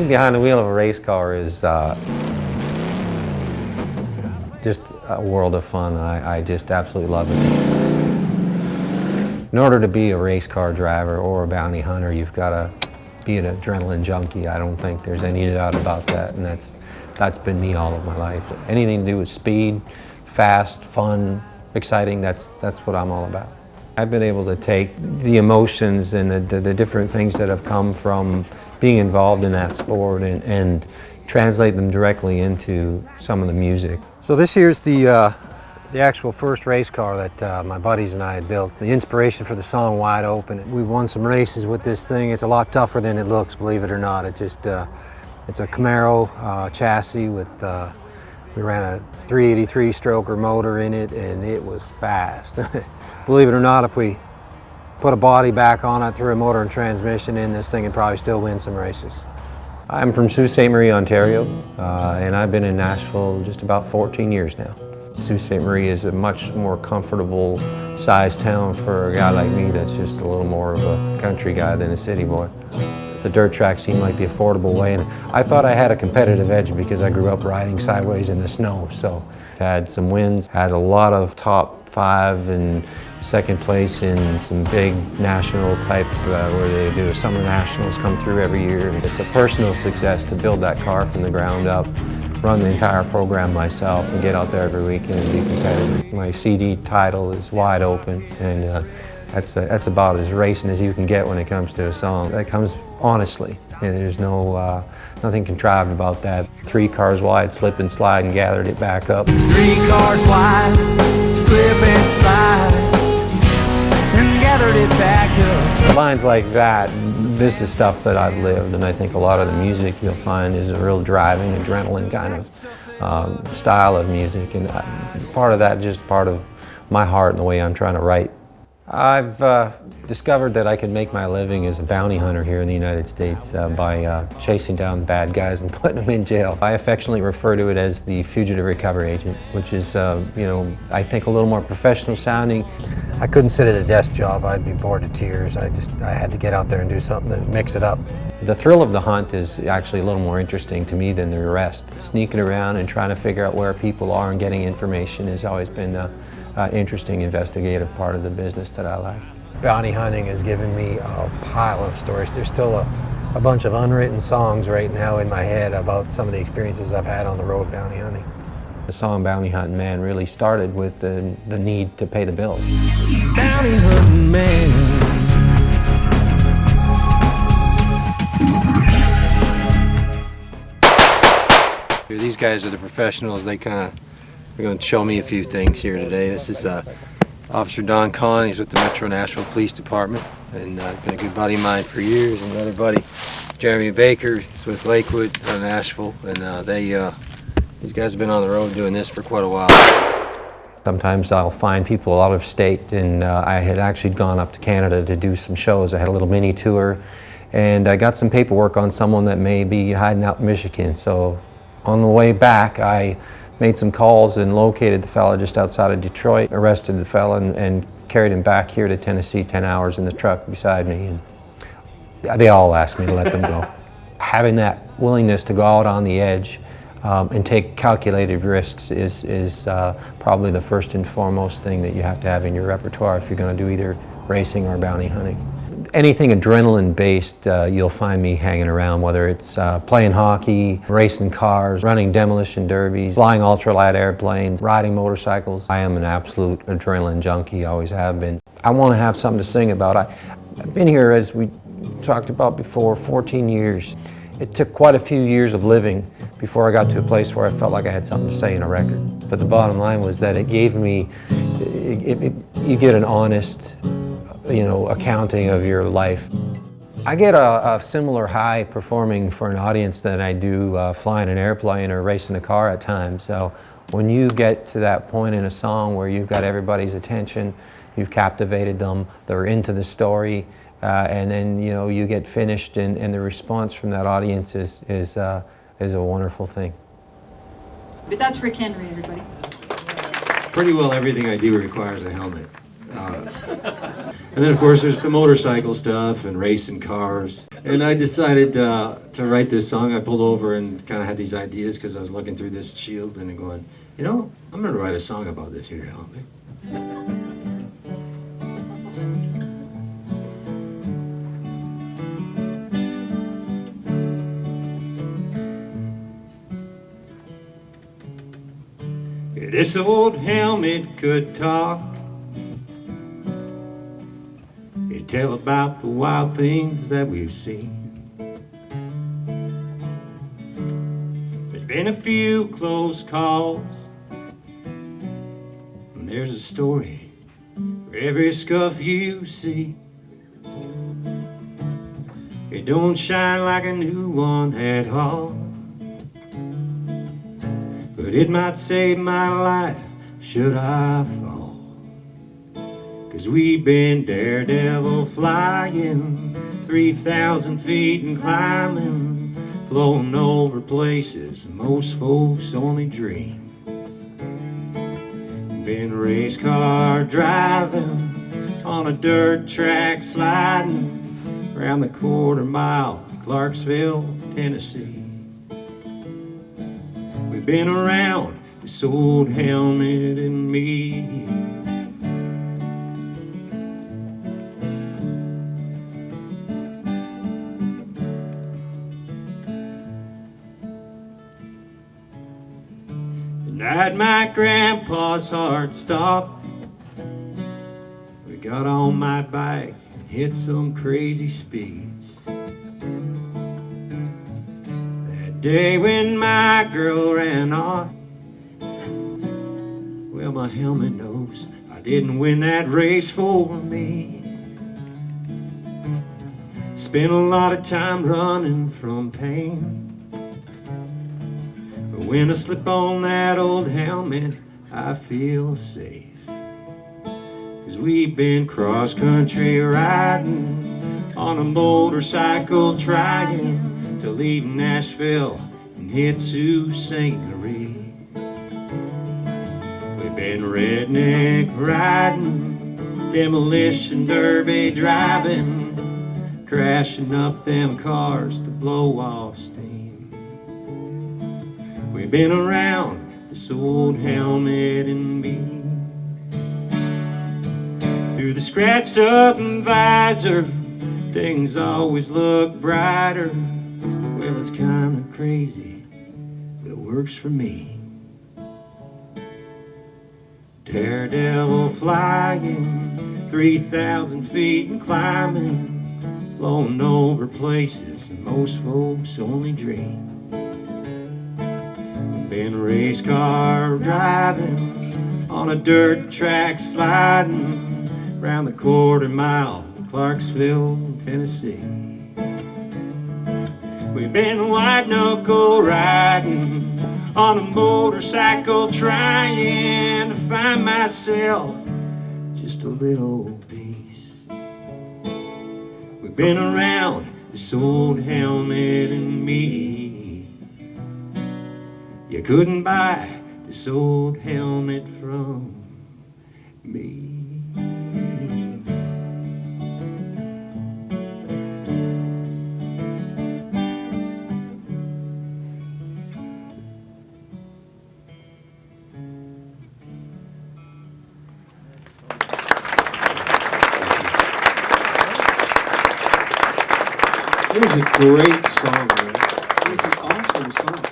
Being behind the wheel of a race car is just a world of fun. I just absolutely love it. In order to be a race car driver or a bounty hunter, you've got to be an adrenaline junkie. I don't think there's any doubt about that, and that's been me all of my life. Anything to do with speed, fast, fun, exciting, that's what I'm all about. I've been able to take the emotions and the different things that have come from being involved in that sport and translate them directly into some of the music. So this here's the actual first race car that my buddies and I had built. The inspiration for the song Wide Open. We won some races with this thing. It's a lot tougher than it looks, believe it or not. It just, it's a Camaro chassis with, we ran a 383 stroker motor in it, and it was fast. Believe it or not, if we put a body back on it, threw a motor and transmission in, this thing would probably still win some races. I'm from Sault Ste. Marie, Ontario, and I've been in Nashville just about 14 years now. Sault Ste. Marie is a much more comfortable sized town for a guy like me that's just a little more of a country guy than a city boy. The dirt track seemed like the affordable way, and I thought I had a competitive edge because I grew up riding sideways in the snow. So had some wins, had a lot of top 5 and second place in some big national type where they do a summer nationals come through every year. It's a personal success to build that car from the ground up, run the entire program myself, and get out there every weekend and be competitive. My CD title is Wide Open, and that's about as racing as you can get when it comes to a song. That comes honestly, and there's no nothing contrived about that. 3 cars wide, slip and slide, and gathered it back up. 3 cars wide, slip and slide, and gathered it back up. Lines like that, this is stuff that I've lived, and I think a lot of the music you'll find is a real driving, adrenaline kind of style of music, and part of that just part of my heart and the way I'm trying to write. I've discovered that I can make my living as a bounty hunter here in the United States by chasing down bad guys and putting them in jail. I affectionately refer to it as the fugitive recovery agent, which is, you know, I think a little more professional sounding. I couldn't sit at a desk job. I'd be bored to tears. I had to get out there and do something and mix it up. The thrill of the hunt is actually a little more interesting to me than the arrest. Sneaking around and trying to figure out where people are and getting information has always been an interesting investigative part of the business that I like. Bounty hunting has given me a pile of stories. There's still a bunch of unwritten songs right now in my head about some of the experiences I've had on the road bounty hunting. The song Bounty Hunting Man really started with the need to pay the bills. Bounty hunting man. These guys are the professionals. They're going to show me a few things here today. This is Officer Don Kahn. He's with the Metro Nashville Police Department, and been a good buddy of mine for years. And another buddy, Jeremy Baker, is with Lakewood, Nashville, and these guys have been on the road doing this for quite a while. Sometimes I'll find people out of state, and I had actually gone up to Canada to do some shows. I had a little mini tour, and I got some paperwork on someone that may be hiding out in Michigan. So on the way back, I made some calls and located the fella just outside of Detroit, arrested the fella, and carried him back here to Tennessee, 10 hours in the truck beside me. And they all asked me to let them go. Having that willingness to go out on the edge and take calculated risks is probably the first and foremost thing that you have to have in your repertoire if you're going to do either racing or bounty hunting. Anything adrenaline-based, you'll find me hanging around, whether it's playing hockey, racing cars, running demolition derbies, flying ultralight airplanes, riding motorcycles. I am an absolute adrenaline junkie, always have been. I want to have something to sing about. I've been here, as we talked about before, 14 years. It took quite a few years of living before I got to a place where I felt like I had something to say in a record. But the bottom line was that it gave me, you get an honest, accounting of your life. I get a similar high performing for an audience than I do flying an airplane or racing a car at times. So when you get to that point in a song where you've got everybody's attention, you've captivated them, they're into the story, and then you get finished, and the response from that audience is a wonderful thing. But that's Rick Henry, everybody. Pretty well everything I do requires a helmet. And then, of course, there's the motorcycle stuff and racing cars. And I decided to write this song. I pulled over and kind of had these ideas because I was looking through this shield and going, you know, I'm going to write a song about this here, help me. This old helmet could talk. It'd tell about the wild things that we've seen. There's been a few close calls, and there's a story for every scuff you see. It don't shine like a new one at all, but it might save my life should I fall. 'Cause we've been daredevil flying 3,000 feet and climbing, floating over places most folks only dream. Been race car driving on a dirt track sliding around the quarter mile of Clarksville, Tennessee. We've been around this old helmet and me. The night my grandpa's heart stopped, we got on my bike and hit some crazy speeds. That day when my girl ran off, well, my helmet knows I didn't win that race for me. Spent a lot of time running from pain, but when I slip on that old helmet, I feel safe. 'Cause we've been cross-country riding on a motorcycle, trying to leave Nashville and hit Sault Ste. Marie. We've been redneck riding, demolition derby driving, crashing up them cars to blow off steam. We've been around this old helmet and me. Through the scratched up visor, things always look brighter. Well, it's kinda crazy, but it works for me. Daredevil flying 3,000 feet and climbing, floating over places that most folks only dream. Been race car driving on a dirt track sliding around the quarter mile of Clarksville, Tennessee. We've been white knuckle riding on a motorcycle, trying to find myself just a little piece. We've been around this old helmet and me. You couldn't buy this old helmet from me. It was a great song, man. It was an awesome song.